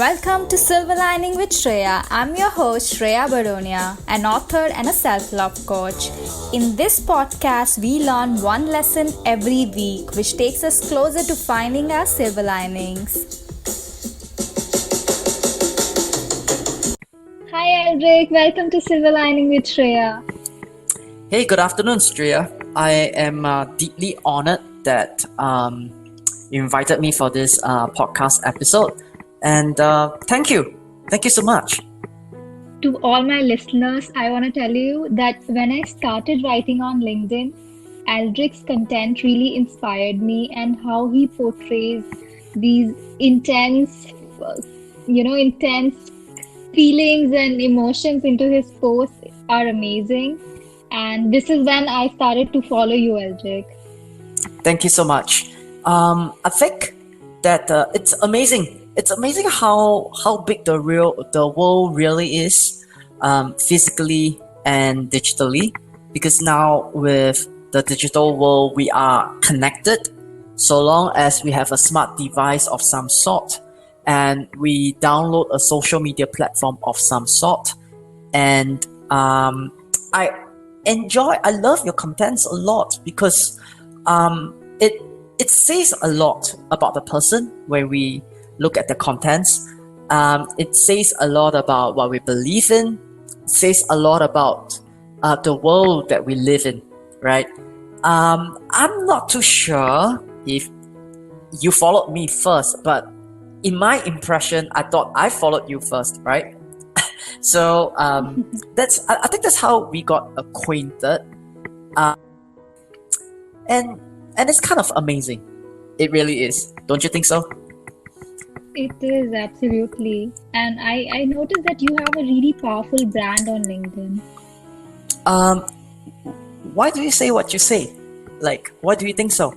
Welcome to Silver Lining with Shreya. I'm your host Shreya Baronia, an author and a self-love coach. In this podcast, we learn one lesson every week which takes us closer to finding our silver linings. Hi Aldric, welcome to Silver Lining with Shreya. Hey, good afternoon, Shreya. I am deeply honored that you invited me for this podcast episode. And thank you. Thank you so much. To all my listeners, I want to tell you that when I started writing on LinkedIn, Aldric's content really inspired me, and how he portrays these intense feelings and emotions into his posts are amazing. And this is when I started to follow you, Aldric. Thank you so much. I think that it's amazing. It's amazing how big the world really is, physically and digitally. Because now with the digital world, we are connected. So long as we have a smart device of some sort, and we download a social media platform of some sort, and I love your contents a lot because it says a lot about the person when we look at the contents. It says a lot about what we believe in. It says a lot about the world that we live in, right? I'm not too sure if you followed me first, but in my impression, I thought I followed you first, right? So I think that's how we got acquainted, and it's kind of amazing. It really is. Don't you think so? It is, absolutely. And I noticed that you have a really powerful brand on LinkedIn. Why do you say what you say? Like, why do you think so?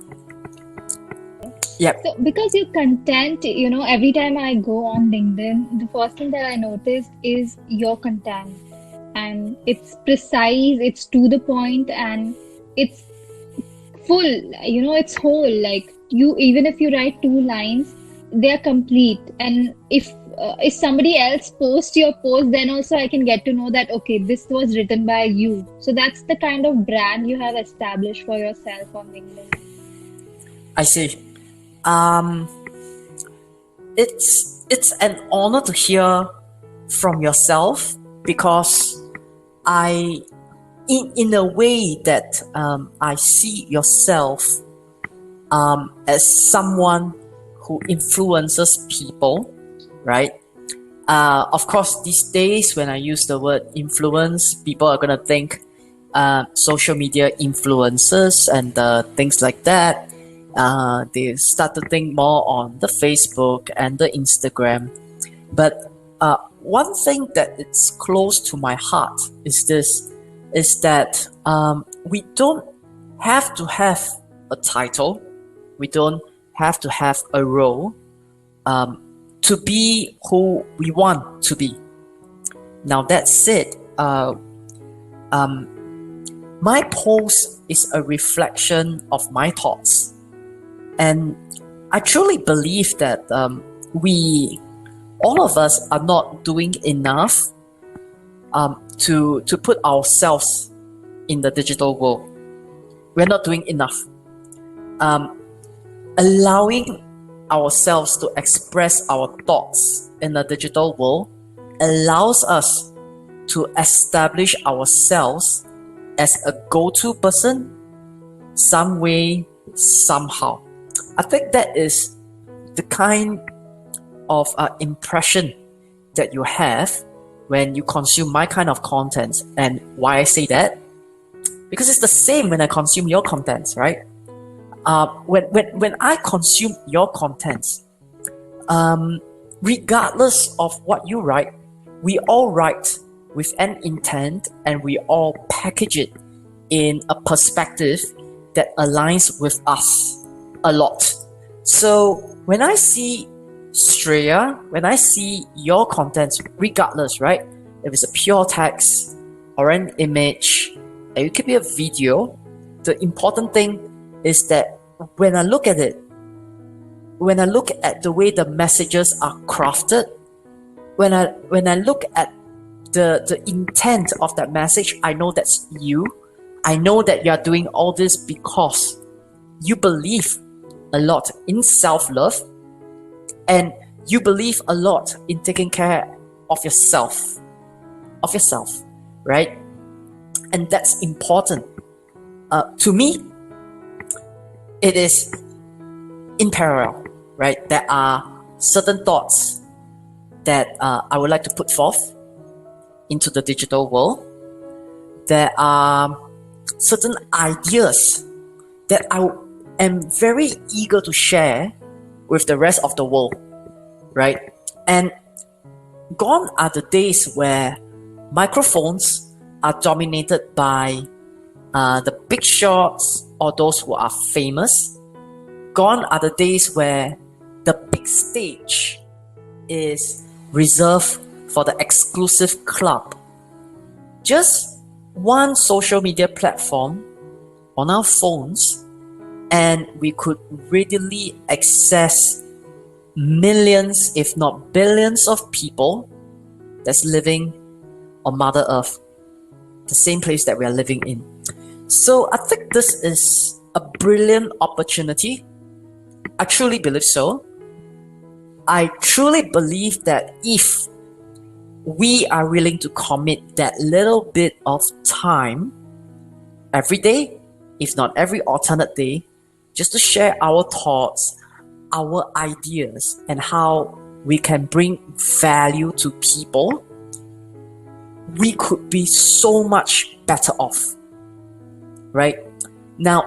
Yeah. So, because your content, every time I go on LinkedIn, the first thing that I notice is your content. And it's precise, it's to the point, and it's full, it's whole. Like, even if you write 2 lines, they're complete. And if somebody else posts your post, then also I can get to know that, okay, this was written by you. So that's the kind of brand you have established for yourself on LinkedIn. I see. It's an honor to hear from yourself, because in a way that I see yourself as someone who influences people, right? Of course, these days when I use the word influence, people are gonna think social media influencers and things like that. They start to think more on the Facebook and the Instagram. But one thing that it's close to my heart is that we don't have to have a title. We don't have to have a role to be who we want to be. Now that said, my post is a reflection of my thoughts, and I truly believe that all of us are not doing enough to put ourselves in the digital world. We're not doing enough. Allowing ourselves to express our thoughts in the digital world allows us to establish ourselves as a go-to person, some way, somehow. I think that is the kind of impression that you have when you consume my kind of content. And why I say that? Because it's the same when I consume your contents, right? When I consume your contents, regardless of what you write, we all write with an intent, and we all package it in a perspective that aligns with us a lot. So when I see Shreya, when I see your contents, regardless, right? If it's a pure text or an image, and it could be a video, the important thing is that when I look at it, when I look at the way the messages are crafted, when I look at the intent of that message, I know that's you. I know that you are doing all this because you believe a lot in self-love, and you believe a lot in taking care of yourself, right? And that's important. To me, it is in parallel, right? There are certain thoughts that I would like to put forth into the digital world. There are certain ideas that I am very eager to share with the rest of the world, right? And gone are the days where microphones are dominated by the big shots or those who are famous. Gone are the days where the big stage is reserved for the exclusive club. Just one social media platform on our phones, and we could readily access millions, if not billions, of people that's living on Mother Earth, the same place that we are living in. So I think this is a brilliant opportunity. I truly believe so. I truly believe that if we are willing to commit that little bit of time every day, if not every alternate day, just to share our thoughts, our ideas, and how we can bring value to people, we could be so much better off, right? Now,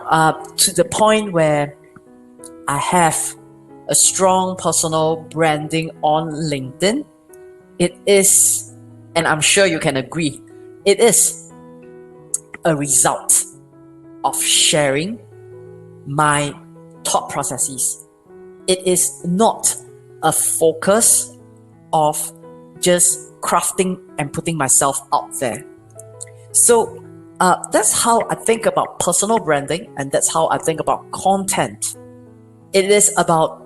to the point where I have a strong personal branding on LinkedIn, it is, and I'm sure you can agree, it is a result of sharing my thought processes. It is not a focus of just crafting and putting myself out there. So that's how I think about personal branding, and that's how I think about content. It is about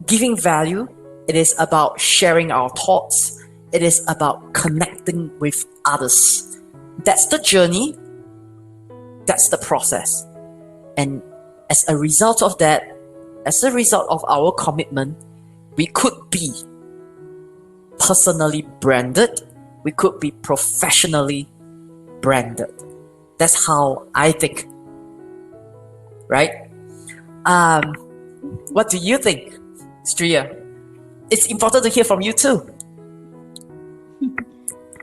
giving value. It is about sharing our thoughts. It is about connecting with others. That's the journey. That's the process. And as a result of that, as a result of our commitment, we could be personally branded. We could be professionally branded. That's how I think. Right? What do you think, Shreya? It's important to hear from you too.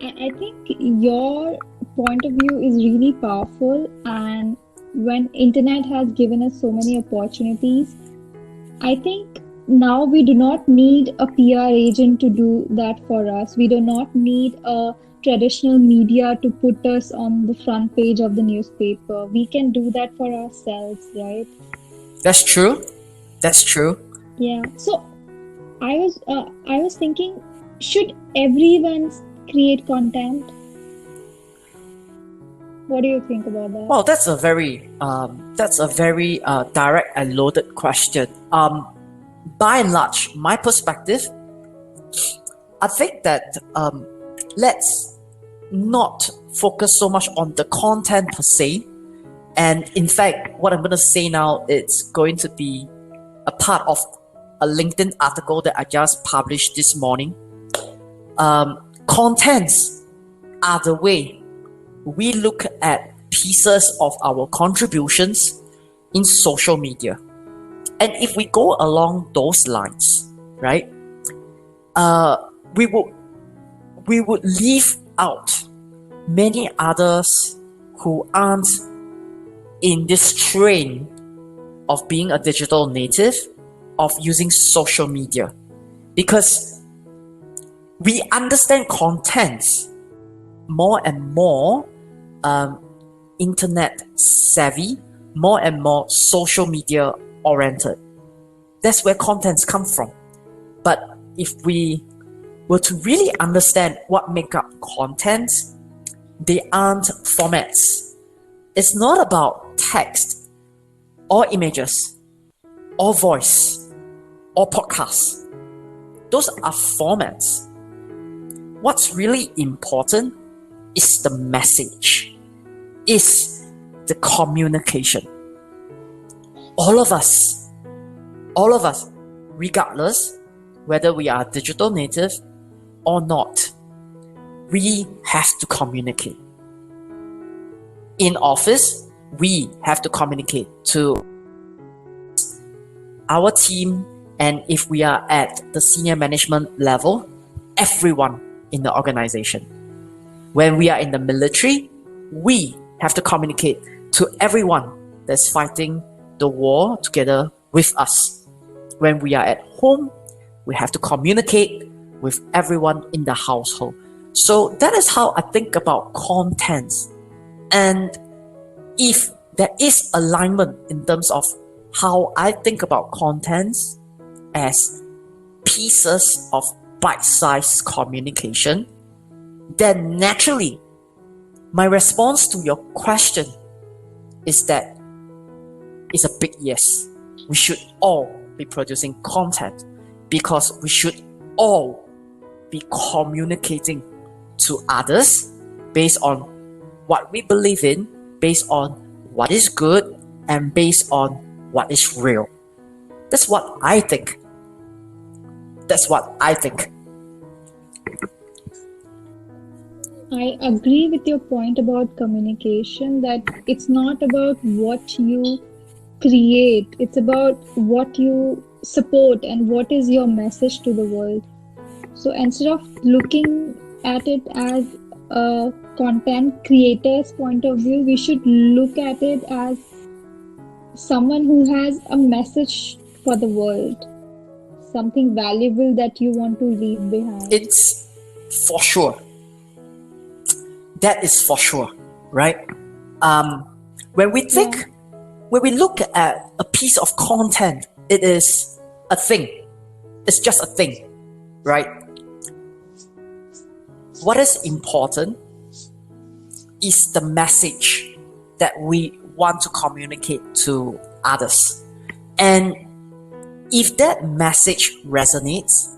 I think your point of view is really powerful, and when internet has given us so many opportunities, I think now we do not need a PR agent to do that for us. We do not need a traditional media to put us on the front page of the newspaper. We can do that for ourselves, right? That's true. That's true. Yeah. So I was thinking, should everyone create content? What do you think about that? Well, that's a very direct and loaded question. By and large, my perspective, I think that let's not focus so much on the content per se. And in fact, what I'm going to say now, it's going to be a part of a LinkedIn article that I just published this morning. Contents are the way we look at pieces of our contributions in social media. And if we go along those lines, right, we would leave out many others who aren't in this train of being a digital native, of using social media, because we understand contents more and more internet savvy, more and more social media oriented. That's where contents come from. But if we were to really understand what make up contents, they aren't formats. It's not about text or images or voice or podcasts. Those are formats. What's really important is the message, is the communication. All of us, regardless whether we are digital native or not, we have to communicate. In office, we have to communicate to our team, and if we are at the senior management level, everyone in the organization. When we are in the military, we have to communicate to everyone that's fighting the war together with us. When we are at home, we have to communicate with everyone in the household. So that is how I think about contents. And if there is alignment in terms of how I think about contents as pieces of bite-sized communication, then naturally, my response to your question is that it's a big yes. We should all be producing content because we should all be communicating to others based on what we believe in, based on what is good, and based on what is real. That's what I think. I agree with your point about communication, that it's not about what you create, it's about what you support and what is your message to the world. So instead of looking at it as a content creator's point of view, we should look at it as someone who has a message for the world, something valuable that you want to leave behind. It's for sure. That is for sure, right? When we look at a piece of content, it is a thing. It's just a thing, right? What is important is the message that we want to communicate to others. And if that message resonates,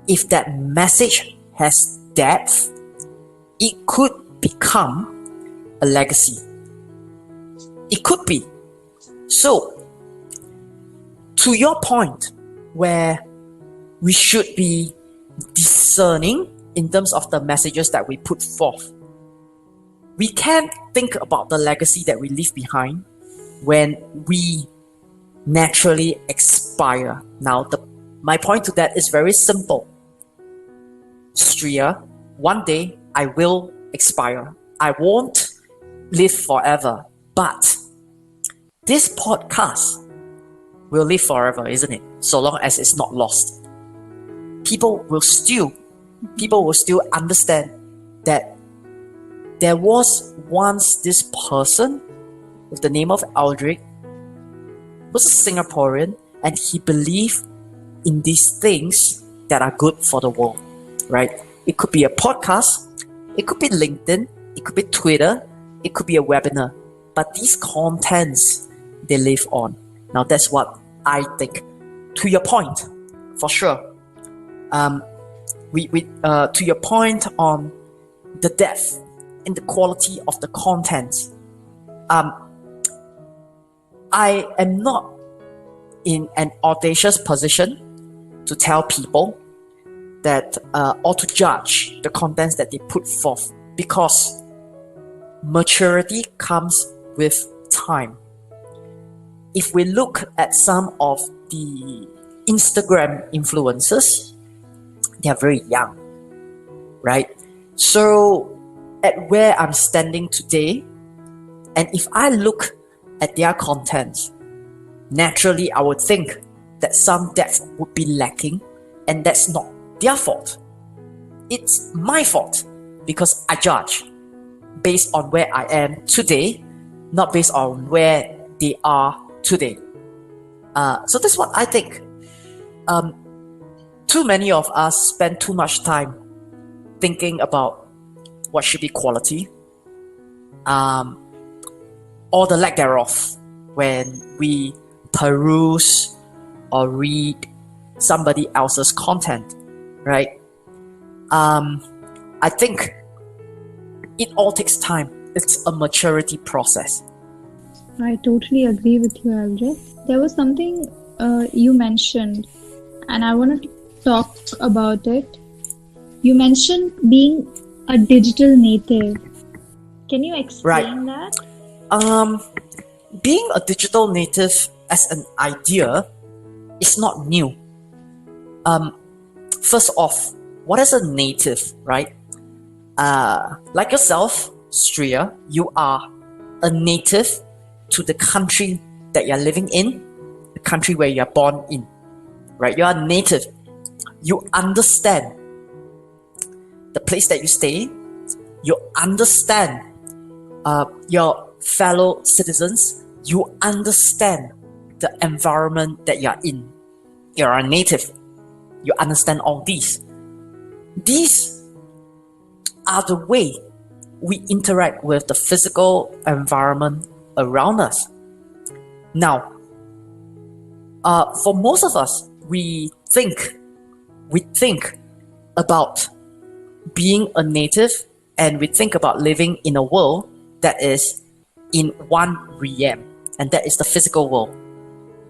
if that message has depth, it could become a legacy. It could be. So, to your point, where we should be discerning in terms of the messages that we put forth, we can think about the legacy that we leave behind when we naturally expire. Now, my point to that is very simple. Shreya, one day I will expire. I won't live forever, but this podcast will live forever, isn't it? So long as it's not lost. People will still understand that there was once this person with the name of Aldric, was a Singaporean, and he believed in these things that are good for the world, right? It could be a podcast, it could be LinkedIn, it could be Twitter, it could be a webinar, but these contents, they live on. Now that's what I think. To your point, for sure. To your point on the depth and the quality of the content, I am not in an audacious position to tell people that or to judge the contents that they put forth, because maturity comes with time. If we look at some of the Instagram influencers, they are very young, right? So at where I'm standing today, and if I look at their content, naturally I would think that some depth would be lacking, and that's not their fault. It's my fault, because I judge based on where I am today, not based on where they are today. So that's what I think. Too many of us spend too much time thinking about what should be quality, or the lack thereof, when we peruse or read somebody else's content, right? I think it all takes time. It's a maturity process. I totally agree with you, Aldrich. There was something you mentioned, and I want to talk about it. You mentioned being a digital native. Can you Right. explain that? Being a digital native as an idea is not new. First off, what is a native, right? Like yourself, Shreya, you are a native to the country that you're living in, the country where you're born in, right? You are a native. You understand the place that you stay. You understand your fellow citizens. You understand the environment that you're in. You're a native. You understand all these. These are the way we interact with the physical environment around us. Now, for most of us, we think about being a native, and we think about living in a world that is in one realm, and that is the physical world.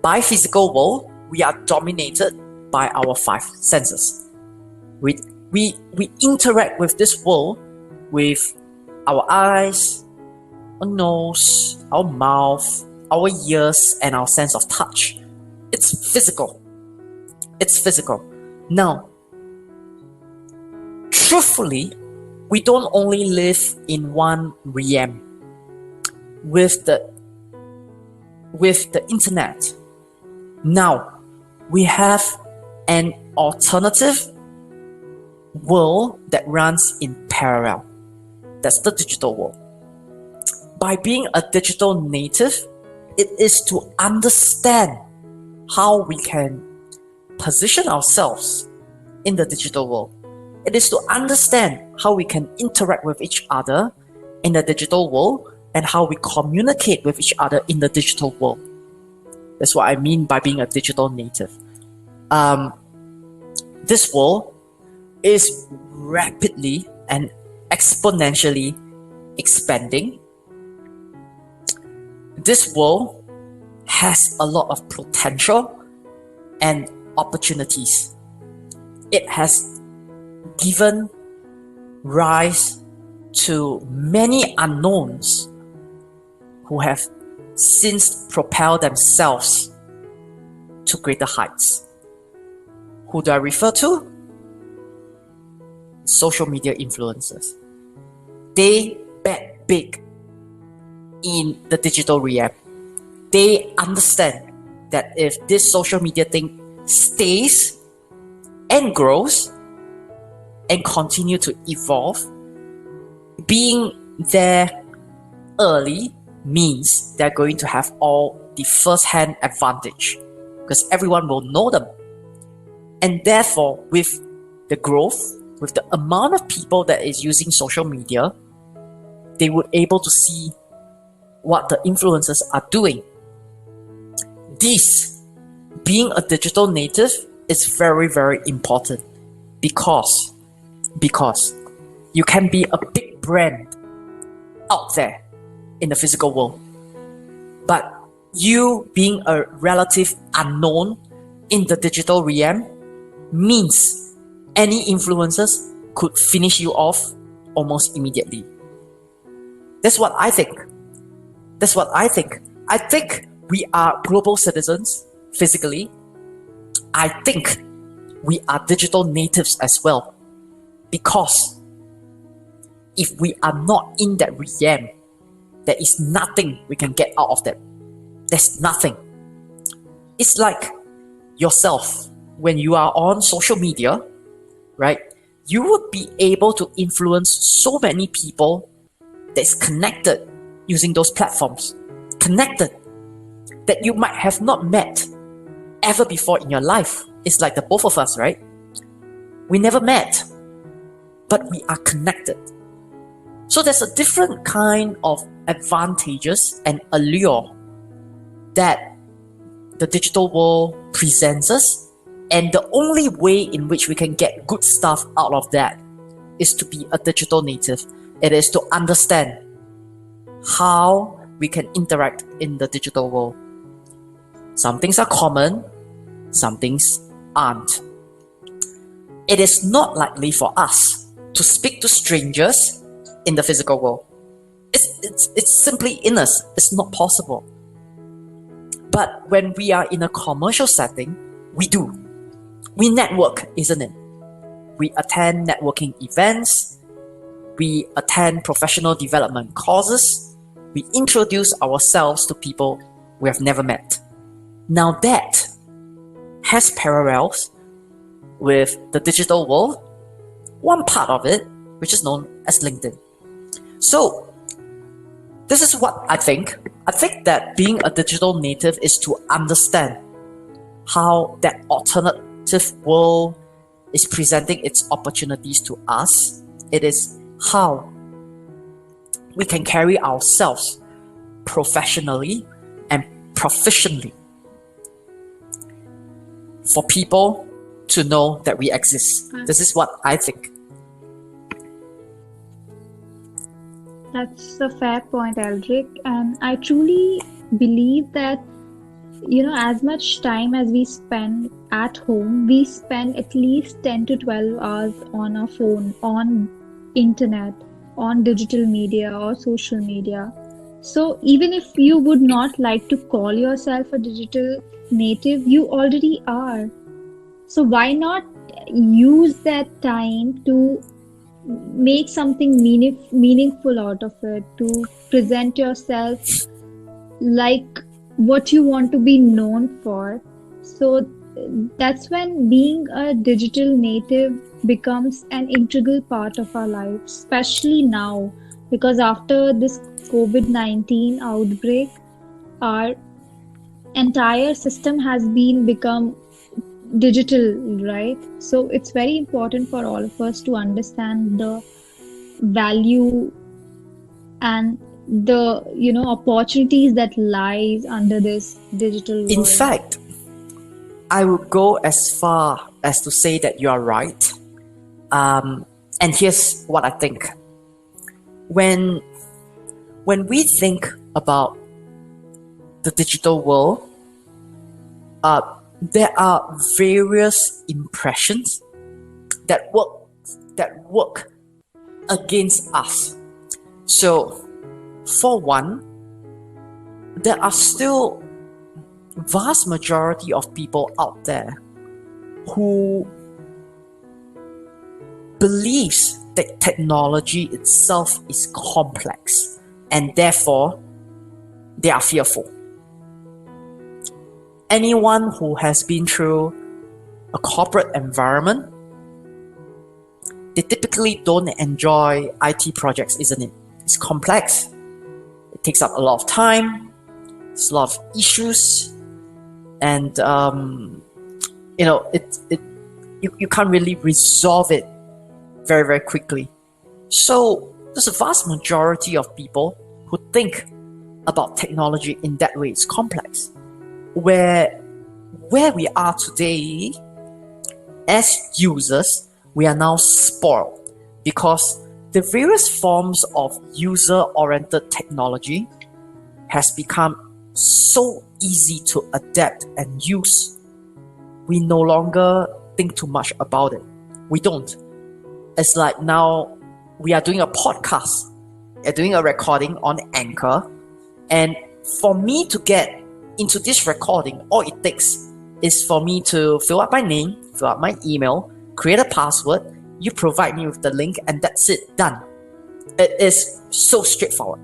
By physical world, we are dominated by our five senses. We interact with this world with our eyes, our nose, our mouth, our ears, and our sense of touch. It's physical. It's physical. Now, truthfully, we don't only live in one realm. With the internet, now we have an alternative world that runs in parallel. That's the digital world. By being a digital native, it is to understand how we can position ourselves in the digital world. It is to understand how we can interact with each other in the digital world and how we communicate with each other in the digital world. That's what I mean by being a digital native. This world is rapidly and exponentially expanding. This world has a lot of potential and opportunities. It has given rise to many unknowns who have since propelled themselves to greater heights. Who do I refer to? Social media influencers. They bet big in the digital realm. They understand that if this social media thing stays and grows and continue to evolve, being there early means they're going to have all the first-hand advantage because everyone will know them. And therefore, with the growth, with the amount of people that is using social media, they would able to see what the influencers are doing. This, being a digital native, is very, very important because you can be a big brand out there in the physical world, but you being a relative unknown in the digital realm means any influencers could finish you off almost immediately. That's what I think. I think we are global citizens physically. I think we are digital natives as well. Because if we are not in that realm, there is nothing we can get out of that. There's nothing. It's like yourself. When you are on social media, right? You would be able to influence so many people that's connected using those platforms. Connected that you might have not met ever before in your life. It's like the both of us, right? We never met, but we are connected. So there's a different kind of advantages and allure that the digital world presents us, and the only way in which we can get good stuff out of that is to be a digital native. It is to understand how we can interact in the digital world. Some things are common, some things aren't. It is not likely for us to speak to strangers in the physical world. It's simply in us. It's not possible. But when we are in a commercial setting, we do. We network, isn't it? We attend networking events. We attend professional development courses. We introduce ourselves to people we have never met. Now that has parallels with the digital world, one part of it, which is known as LinkedIn. So, this is what I think. I think that being a digital native is to understand how that alternative world is presenting its opportunities to us. It is how we can carry ourselves professionally and proficiently for people to know that we exist. This is what I think. That's a fair point, Aldric. And I truly believe that, as much time as we spend at home, we spend at least 10 to 12 hours on our phone, on internet, on digital media or social media. So even if you would not like to call yourself a digital native, you already are. So why not use that time to make something meaningful out of it, to present yourself like what you want to be known for. So that's when being a digital native becomes an integral part of our life, especially now, because after this COVID-19 outbreak, our entire system has become digital, right? So it's very important for all of us to understand the value and the opportunities that lies under this digital world. In fact, I would go as far as to say that you are right. And here's what I think. When we think about the digital world, there are various impressions that work against us. So, for one, there are still vast majority of people out there who believes that technology itself is complex and therefore they are fearful. Anyone who has been through a corporate environment, they typically don't enjoy IT projects, isn't it? It's complex. It takes up a lot of time. There's a lot of issues, and you can't really resolve it very, very quickly. So there's a vast majority of people who think about technology in that way. It's complex. Where we are today as users, we are now spoiled because the various forms of user-oriented technology has become so easy to adapt and use. We no longer think too much about it. We don't. It's like now we are doing a podcast, we're doing a recording on Anchor, and for me to get into this recording, all it takes is for me to fill up my name, fill up my email, create a password, you provide me with the link, and that's it, done. It is so straightforward.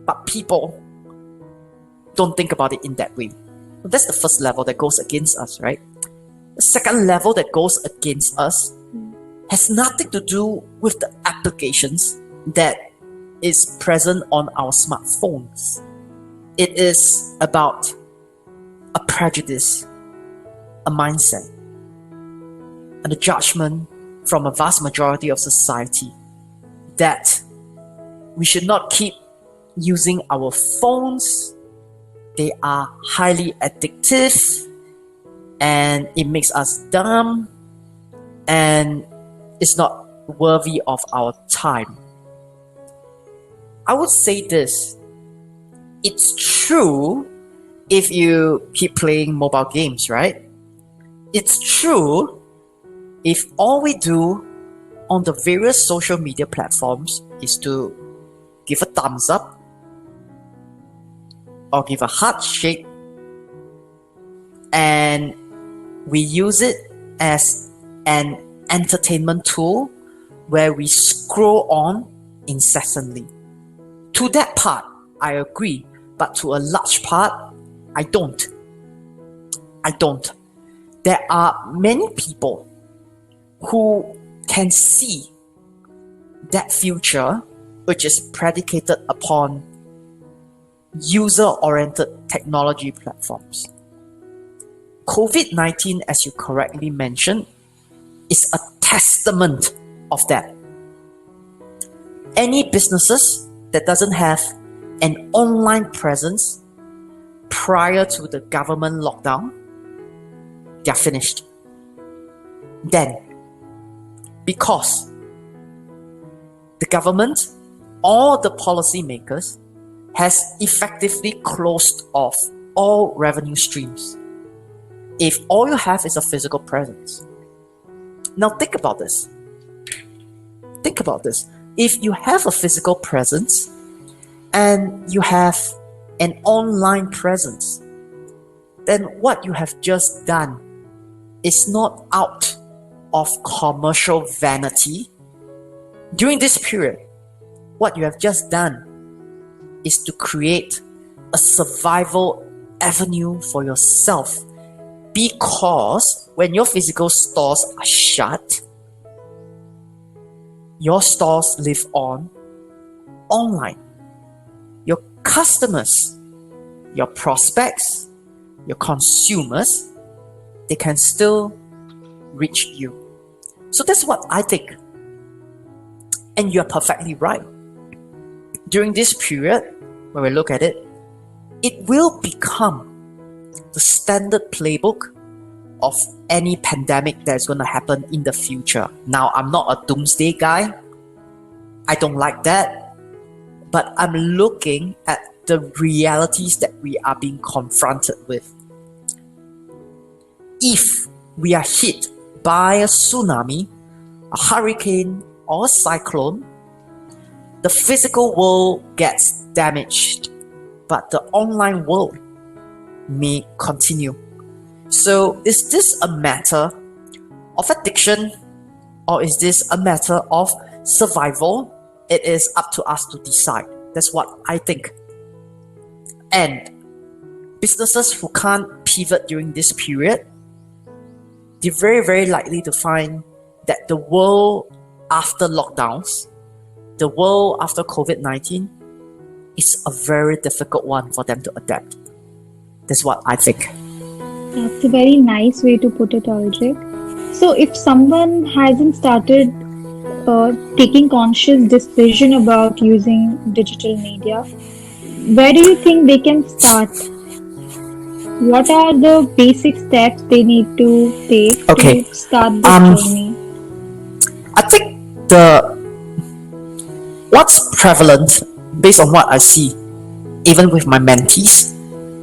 But people don't think about it in that way. That's the first level that goes against us, right? The second level that goes against us has nothing to do with the applications that is present on our smartphones. It is about a prejudice, a mindset, and a judgment from a vast majority of society that we should not keep using our phones. They are highly addictive and it makes us dumb and it's not worthy of our time. I would say this. It's true if you keep playing mobile games, right? It's true if all we do on the various social media platforms is to give a thumbs up or give a heart shake, and we use it as an entertainment tool where we scroll on incessantly. To that part, I agree, but to a large part, I don't. There are many people who can see that future which is predicated upon user-oriented technology platforms. COVID-19, as you correctly mentioned, is a testament of that. Any businesses that doesn't have an online presence prior to the government lockdown, they're finished. Then, because the government or the policymakers has effectively closed off all revenue streams if all you have is a physical presence. Now think about this. If you have a physical presence and you have an online presence, then what you have just done is not out of commercial vanity. During this period, what you have just done is to create a survival avenue for yourself, because when your physical stores are shut, your stores live on online. Your customers, your prospects, your consumers, they can still reach you. So that's what I think. And you're perfectly right. During this period, when we look at it, it will become the standard playbook of any pandemic that's going to happen in the future. Now, I'm not a doomsday guy. I don't like that. But I'm looking at the realities that we are being confronted with. If we are hit by a tsunami, a hurricane, or a cyclone, the physical world gets damaged, but the online world may continue. So is this a matter of addiction, or is this a matter of survival? It is up to us to decide. That's what I think. And businesses who can't pivot during this period, they're very, very likely to find that the world after lockdowns, the world after COVID-19 is a very difficult one for them to adapt. That's what I think. That's a very nice way to put it, Aldric. So if someone hasn't started taking conscious decision about using digital media, where do you think they can start? What are the basic steps they need to take to start this journey? I think what's prevalent, based on what I see, even with my mentees,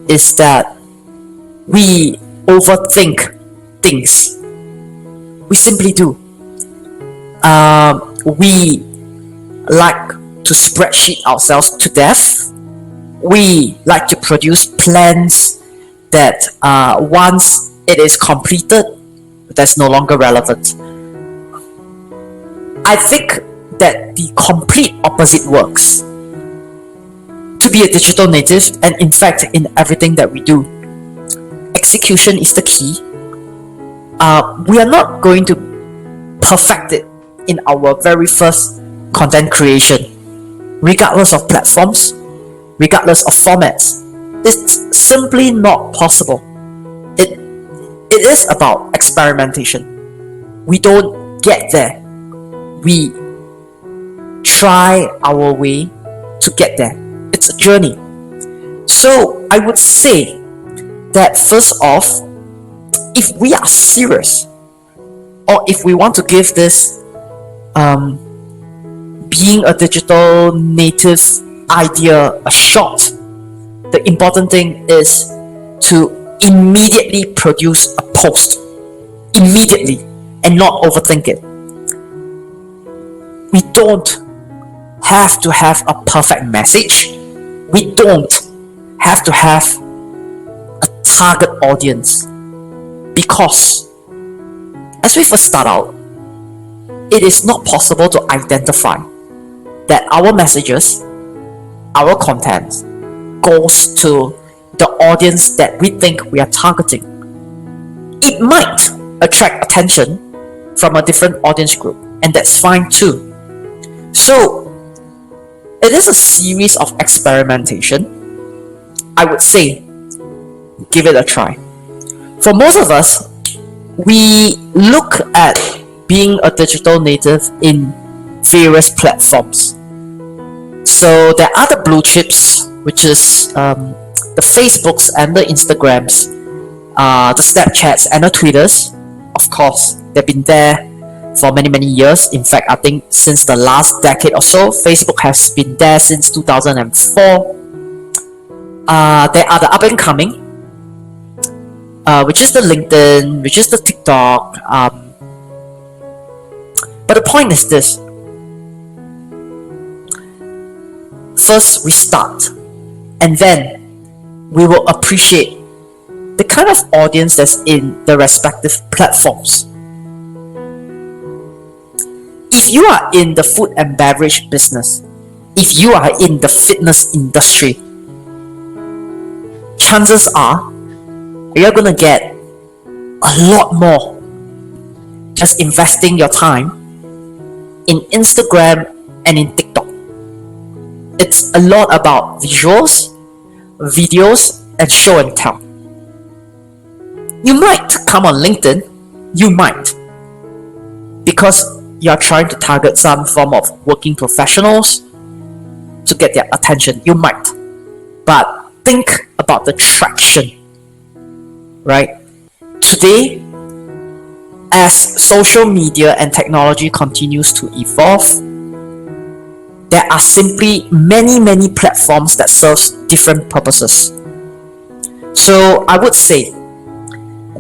is that we overthink things. We simply do. We like to spreadsheet ourselves to death. We like to produce plans that once it is completed, that's no longer relevant. I think that the complete opposite works. To be a digital native, and in fact in everything that we do, execution is the key. We are not going to perfect it in our very first content creation, regardless of platforms, regardless of formats. It's simply not possible. It is about experimentation. We don't get there. We try our way to get there. It's a journey. So I would say that first off, if we are serious, or if we want to give this being a digital native idea a shot. The important thing is to immediately produce a post. Immediately, and not overthink it. We don't have to have a perfect message. We don't have to have a target audience, because as we first start out, it is not possible to identify that our messages, our content goes to the audience that we think we are targeting. It might attract attention from a different audience group, and that's fine too. So it is a series of experimentation. I would say give it a try. For most of us, we look at being a digital native in various platforms. So there are the blue chips, which is the Facebooks and the Instagrams, the Snapchats and the Twitters. Of course, they've been there for many years. In fact, I think since the last decade or so, Facebook has been there since 2004. There are the up and coming, which is the LinkedIn, which is the TikTok. But the point is this. First, we start, and then we will appreciate the kind of audience that's in the respective platforms. If you are in the food and beverage business, if you are in the fitness industry, chances are you're gonna get a lot more just investing your time in Instagram and in TikTok. It's a lot about visuals, videos, and show and tell. You might come on LinkedIn, you might, because you are trying to target some form of working professionals to get their attention. You might, but think about the traction, right? Today, as social media and technology continues to evolve, there are simply many platforms that serves different purposes. So I would say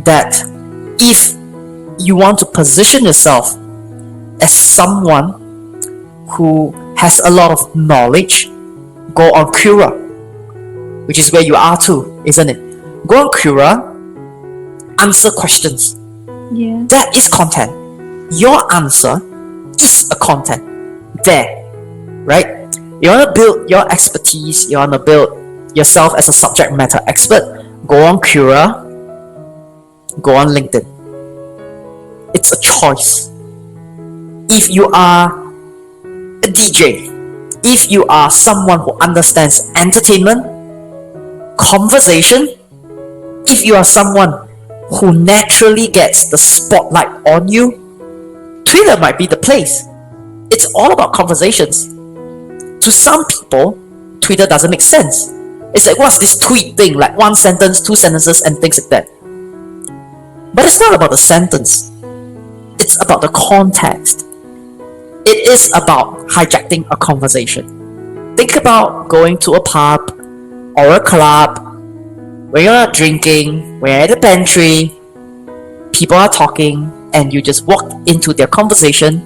that if you want to position yourself as someone who has a lot of knowledge, go on Quora, which is where you are too, isn't it? Go on Quora, answer questions. Yeah. That is content. Your answer is a content there, right? You want to build your expertise, you want to build yourself as a subject matter expert, go on Quora, go on LinkedIn. It's a choice. If you are a DJ, if you are someone who understands entertainment, conversation, if you are someone who naturally gets the spotlight on you, Twitter might be the place. It's all about conversations. To some people, Twitter doesn't make sense. It's like, what's this tweet thing? Like one sentence, two sentences, and things like that. But it's not about the sentence. It's about the context. It is about hijacking a conversation. Think about going to a pub or a club where you're not drinking, where you're at the pantry, people are talking, and you just walk into their conversation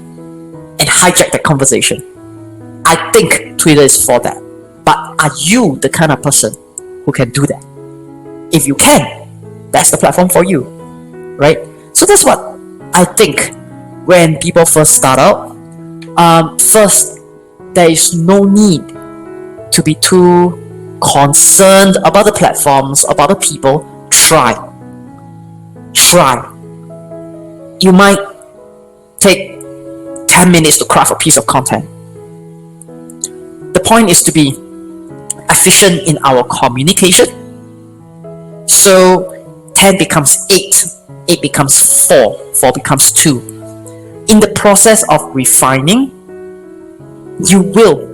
and hijack that conversation. I think Twitter is for that. But are you the kind of person who can do that? If you can, that's the platform for you, right? So that's what I think when people first start out. First, there is no need to be too concerned about the platforms, about the people. Try. You might take 10 minutes to craft a piece of content. The point is to be efficient in our communication. So 10 becomes 8, 8 becomes 4, 4 becomes 2. In the process of refining, you will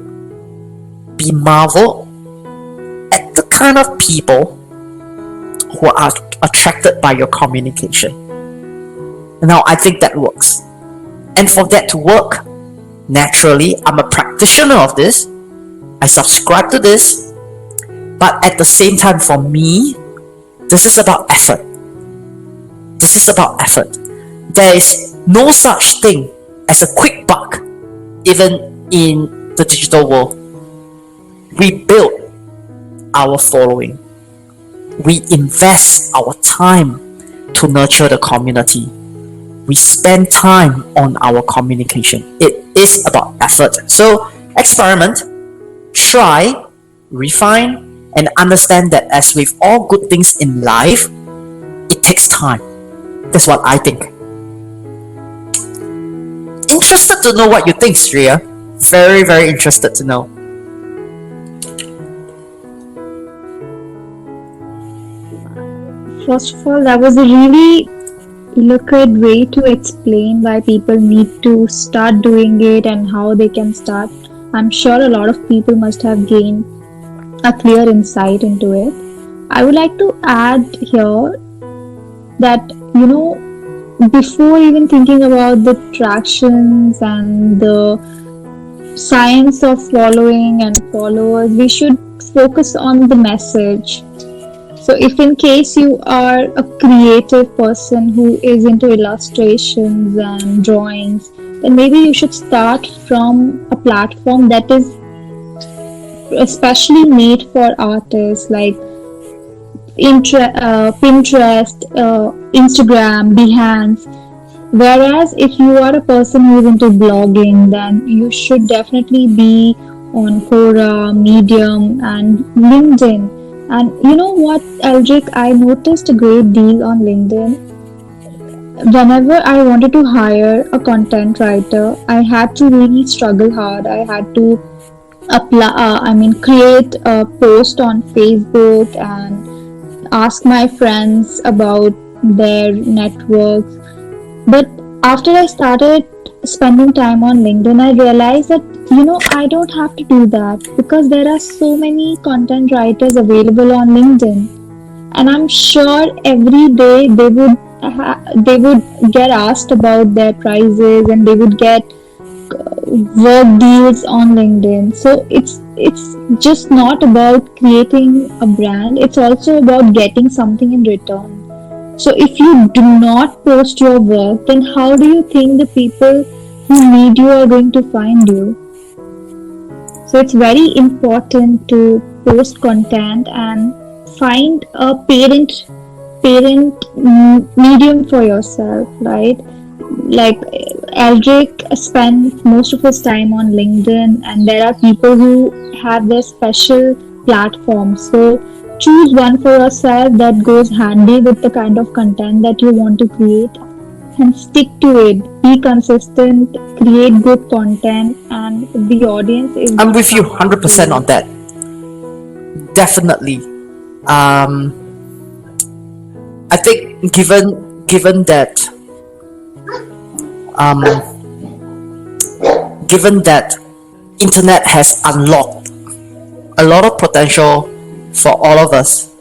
be marveled at the kind of people who are attracted by your communication. Now, I think that works. And for that to work, Naturally, I'm a practitioner of this. I subscribe to this. But at the same time, for me, this is about effort. This is about effort. There is no such thing as a quick buck, even in the digital world. We build our following. We invest our time to nurture the community. We spend time on our communication. It is about effort. So experiment, try, refine, and understand that as with all good things in life, it takes time. That's what I think. Interested to know what you think, Shreya. Very, very interested to know. First of all, that was a really eloquent way to explain why people need to start doing it and how they can start. I'm sure a lot of people must have gained a clear insight into it. I would like to add here that, before even thinking about the tractions and the science of following and followers, we should focus on the message. So if in case you are a creative person who is into illustrations and drawings, then maybe you should start from a platform that is especially made for artists, like Pinterest, Instagram, Behance. Whereas if you are a person who is into blogging, then you should definitely be on Quora, Medium, and LinkedIn. And you know what, Aldric, I noticed a great deal on LinkedIn. Whenever I wanted to hire a content writer, I had to really struggle hard. I had to create a post on Facebook and ask my friends about their networks. But after I started spending time on LinkedIn, I realized that I don't have to do that because there are so many content writers available on LinkedIn, and I'm sure every day they would get asked about their prices and they would get work deals on LinkedIn. So it's just not about creating a brand; it's also about getting something in return. So if you do not post your work, then how do you think the people who need you are going to find you? So it's very important to post content and find a medium for yourself, right? Like Aldrich spends most of his time on LinkedIn, and there are people who have their special platforms. So choose one for yourself that goes handy with the kind of content that you want to create and stick to it. Be consistent, create good content, and the audience is I'm going to with you come back to 100% on you. that. Definitely. I think given that um, given that internet has unlocked a lot of potential for all of us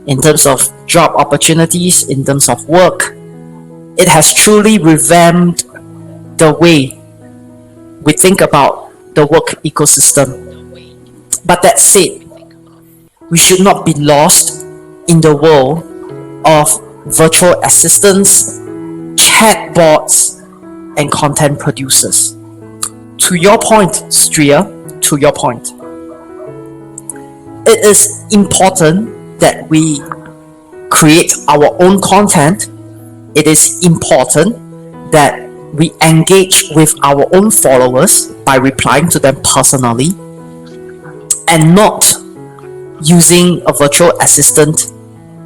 in terms of job opportunities, in terms of work, it has truly revamped the way we think about the work ecosystem. But that said, we should not be lost in the world of virtual assistants, chatbots, and content producers. To your point, Stria, to your point, it is important that we create our own content. It is important that we engage with our own followers by replying to them personally and not using a virtual assistant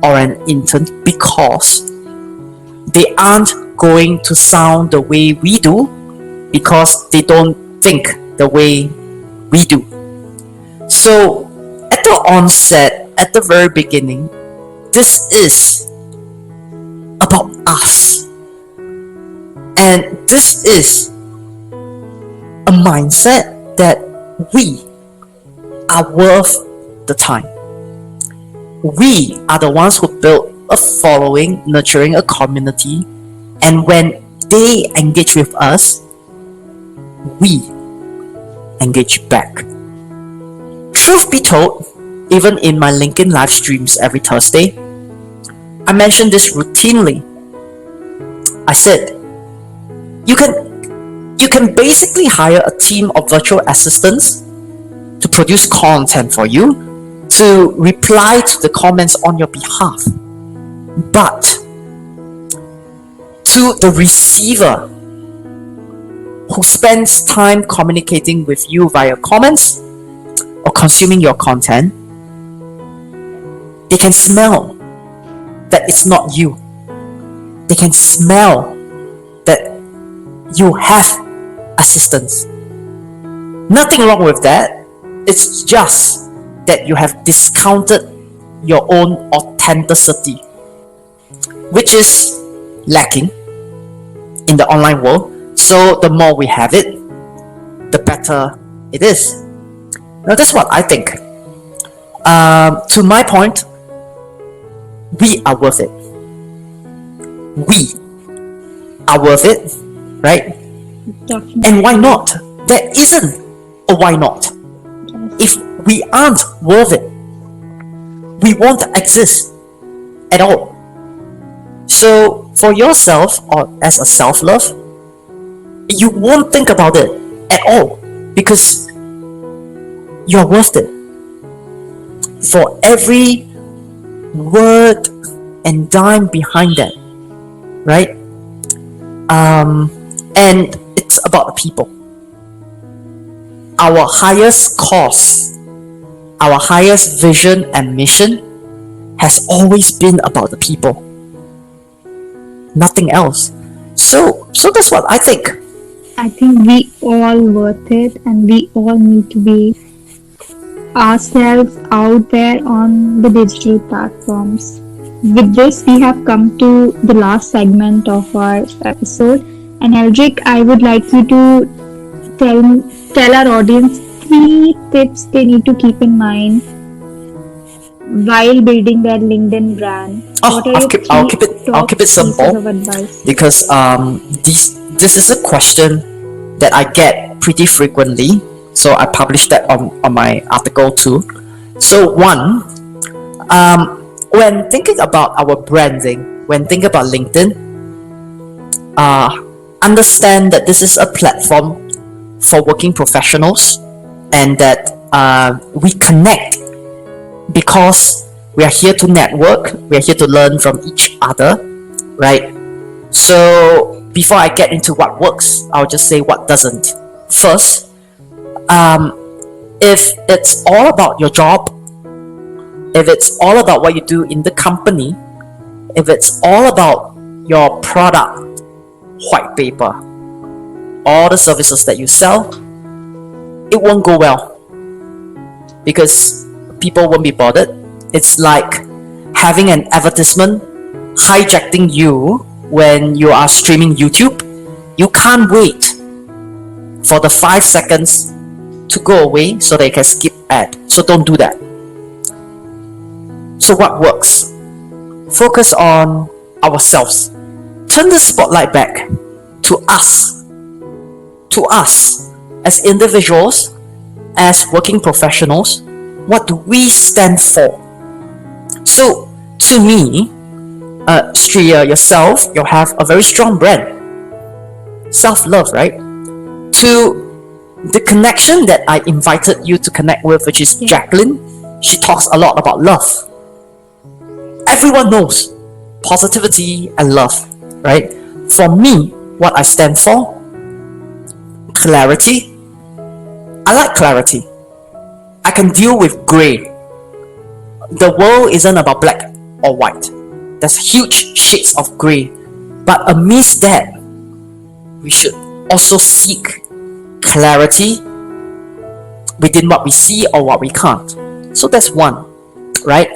or an intern because they aren't going to sound the way we do because they don't think the way we do. So at the onset, at the very beginning, this is about us. And this is a mindset that we are worth the time. We are the ones who built a following, nurturing a community, and when they engage with us, we engage back. Truth be told, even in my LinkedIn live streams every Thursday, I mention this routinely. I said, you can basically hire a team of virtual assistants to produce content for you, to reply to the comments on your behalf. But to the receiver who spends time communicating with you via comments or consuming your content, they can smell that it's not you. They can smell that you have assistance. Nothing wrong with that. It's just that you have discounted your own authenticity, which is lacking in the online world. So the more we have it, the better it is. Now that's what I think. To my point, we are worth it. We are worth it, right? Definitely. And why not? There isn't a why not. If we aren't worth it, we won't exist at all. So for yourself, or as a self-love, you won't think about it at all because you're worth it. For every word and dime behind that, right? And it's about the people. Our highest cause, our highest vision and mission has always been about the people. Nothing else. So that's what I think. I think we all worth it, and we all need to be ourselves out there on the digital platforms. With this, we have come to the last segment of our episode. And Aldric, I would like you to tell our audience 3 tips they need to keep in mind while building their LinkedIn brand. I'll keep it simple of advice? because this is a question that I get pretty frequently. So I published that on my article too. So one, when thinking about our branding, when thinking about LinkedIn, understand that this is a platform for working professionals, and that we connect because we are here to network, we are here to learn from each other, right? So before I get into what works, I'll just say what doesn't. First, if it's all about your job, if it's all about what you do in the company, if it's all about your product white paper, all the services that you sell, it won't go well because people won't be bothered. It's like having an advertisement hijacking you when you are streaming YouTube. You can't wait for the 5 seconds to go away so they can skip ad. So don't do that. So what works? Focus on ourselves. Turn the spotlight back to us. To us as individuals, as working professionals. What do we stand for? So to me, Shreya, yourself, you have a very strong brand. Self-love, right? To the connection that I invited you to connect with, which is Jacqueline, she talks a lot about love. Everyone knows positivity and love, right? For me, what I stand for, clarity. I like clarity. I can deal with grey. The world isn't about black or white. There's huge shades of grey. But amidst that, we should also seek clarity within what we see or what we can't. So that's one, right?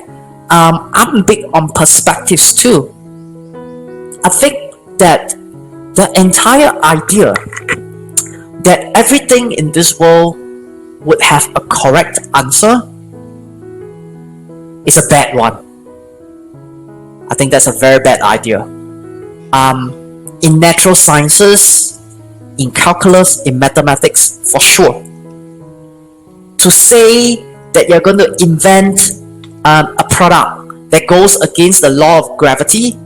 I'm big on perspectives too. I think that the entire idea that everything in this world would have a correct answer is a bad one. I think that's a very bad idea. In natural sciences, in calculus, in mathematics, for sure. To say that you're going to invent a product that goes against the law of gravity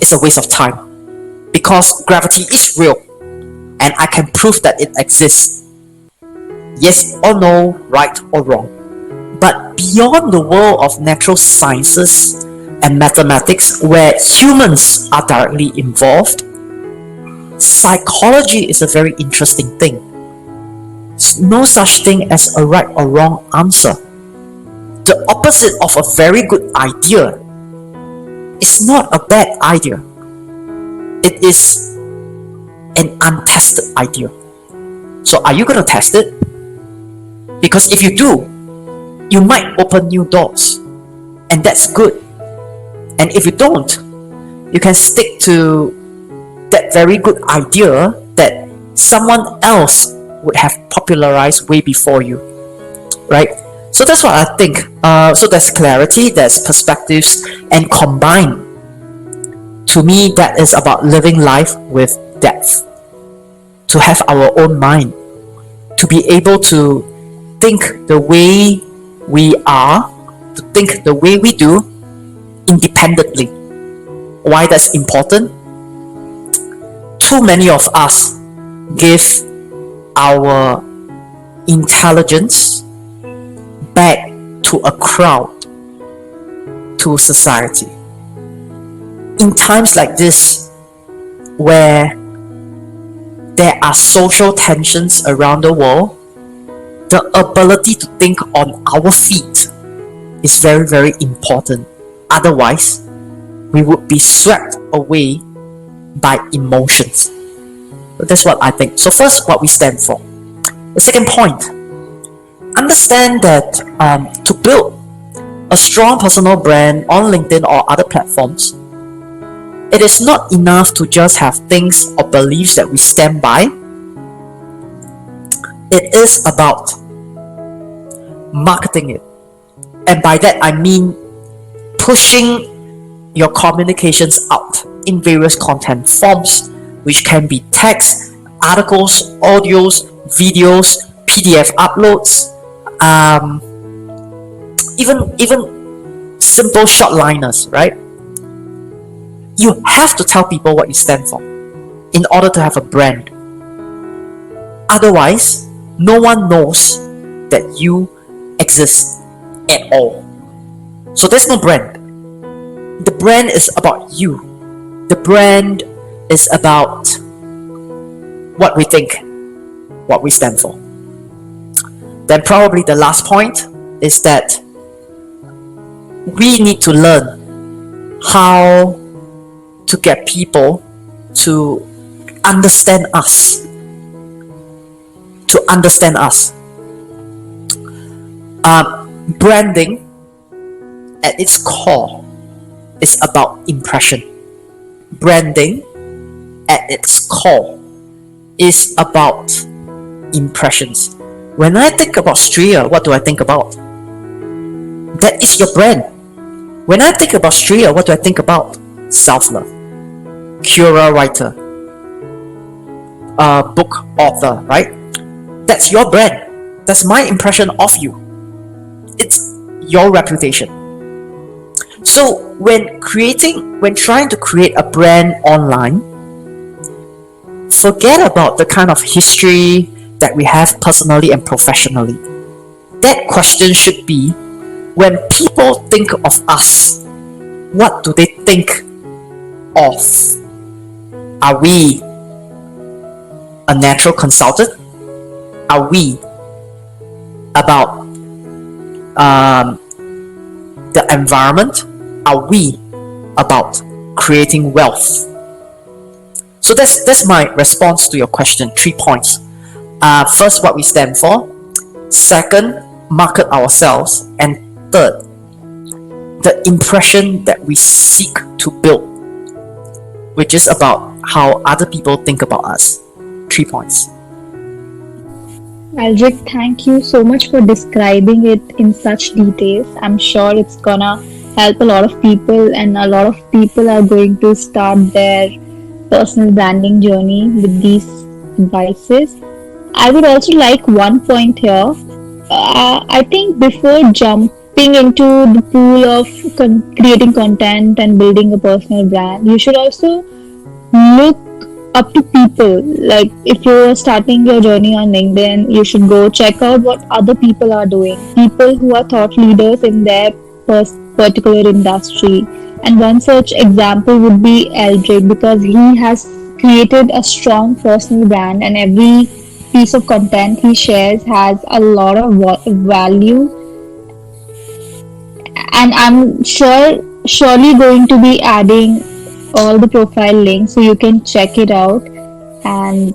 is a waste of time, because gravity is real and I can prove that it exists. Yes or no, right or wrong. But beyond the world of natural sciences and mathematics, where humans are directly involved, psychology is a very interesting thing. There's no such thing as a right or wrong answer. The opposite of a very good idea is not a bad idea. It is an untested idea. So are you going to test it? Because if you do, you might open new doors, and that's good. And if you don't, you can stick to that very good idea that someone else would have popularized way before you, right? So that's what I think. So there's clarity, there's perspectives, and combined, to me, that is about living life with depth. To have our own mind, to be able to think the way we are, to think the way we do, independently. Why that's important? Too many of us give our intelligence back to a crowd, to society. In times like this, where there are social tensions around the world, the ability to think on our feet is very, very important. Otherwise, we would be swept away by emotions. So that's what I think. So first, what we stand for. The second point, understand that to build a strong personal brand on LinkedIn or other platforms, it is not enough to just have things or beliefs that we stand by. It is about marketing it. And by that I mean pushing your communications out in various content forms, which can be text, articles, audios, videos, PDF uploads, even simple short liners, right? You have to tell people what you stand for in order to have a brand. Otherwise, no one knows that you exist at all. So there's no brand. The brand is about you. The brand is about what we think, what we stand for. Then probably the last point is that we need to learn how to get people to understand us. To understand us. Branding at its core is about impression. Branding at its core is about impressions. When I think about Shreya, what do I think about? That is your brand. When I think about Shreya, what do I think about? Self-love. Cura writer. Book author, right? That's your brand. That's my impression of you. It's your reputation. So when trying to create a brand online, forget about the kind of history that we have personally and professionally. That question should be, when people think of us, what do they think of? Are we a natural consultant? Are we about the environment? Are we about creating wealth? So that's my response to your question. 3 points. First, what we stand for. Second, market ourselves. And third, the impression that we seek to build, which is about how other people think about us. 3 points. Aldric, thank you so much for describing it in such details. I'm sure it's gonna help a lot of people, and a lot of people are going to start their personal branding journey with these advices. I would also like one point here. I think before jumping into the pool of creating content and building a personal brand, you should also look up to people. Like if you're starting your journey on LinkedIn, you should go check out what other people are doing. People who are thought leaders in their particular industry. And one such example would be Aldric because he has created a strong personal brand and every piece of content he shares has a lot of value, and I'm surely going to be adding all the profile links so you can check it out. And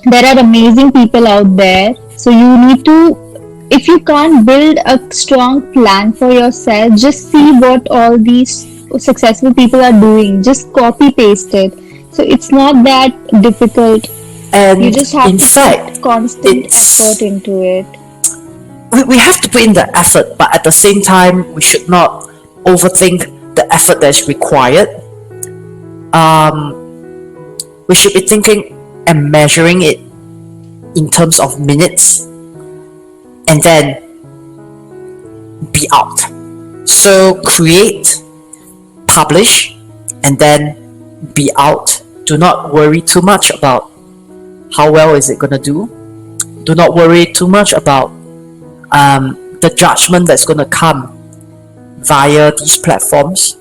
there are amazing people out there. So you need to, if you can't build a strong plan for yourself, just see what all these successful people are doing. Just copy paste it. So it's not that difficult. You And just have in to fact, put constant effort it's into it. we have to put in the effort, but at the same time, we should not overthink the effort that's required. We should be thinking and measuring it in terms of minutes and then be out. So create, publish, and then be out. Do not worry too much about how well is it going to do. Do not worry too much about the judgment that's going to come via these platforms,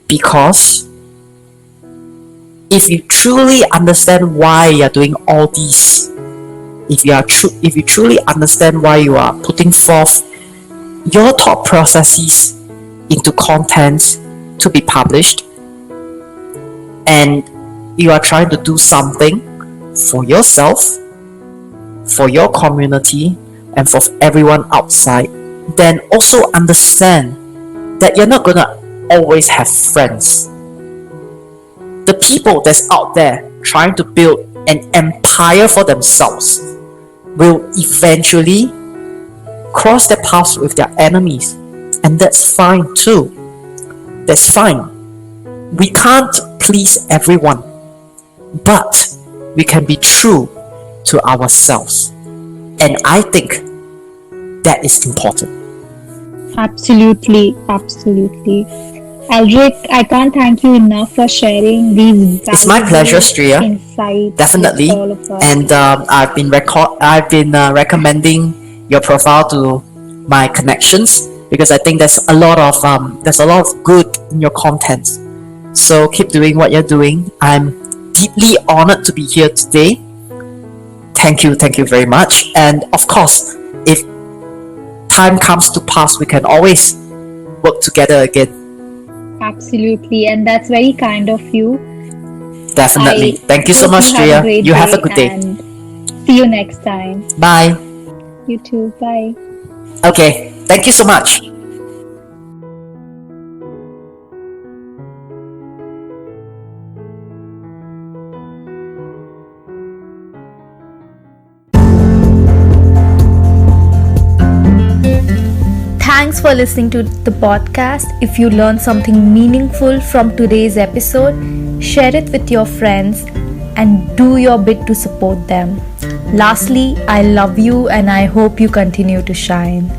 because if you truly understand why you're doing all these, if you truly understand why you are putting forth your thought processes into contents to be published, and you are trying to do something for yourself, for your community, and for everyone outside, then also understand that you're not gonna always have friends. The people that's out there trying to build an empire for themselves will eventually cross their paths with their enemies, and that's fine too. That's fine. We can't please everyone, but we can be true to ourselves, and I think that is important. Absolutely, absolutely. Aldrich, I can't thank you enough for sharing these It's my pleasure, valuable Shreya. insights with Definitely. all of us. And I've been recommending your profile to my connections because I think there's a lot of good in your content. So keep doing what you're doing. I'm deeply honored to be here today. Thank you very much. And of course, if time comes to pass, we can always work together again. Absolutely, and that's very kind of you. Definitely. I Thank you so hope much, you have a Shreya. great You have a day good day. and see you next time. Bye. You too. Bye. Okay. Thank you so much. Thanks for listening to the podcast. If you learned something meaningful from today's episode, share it with your friends and do your bit to support them. Lastly, I love you and I hope you continue to shine.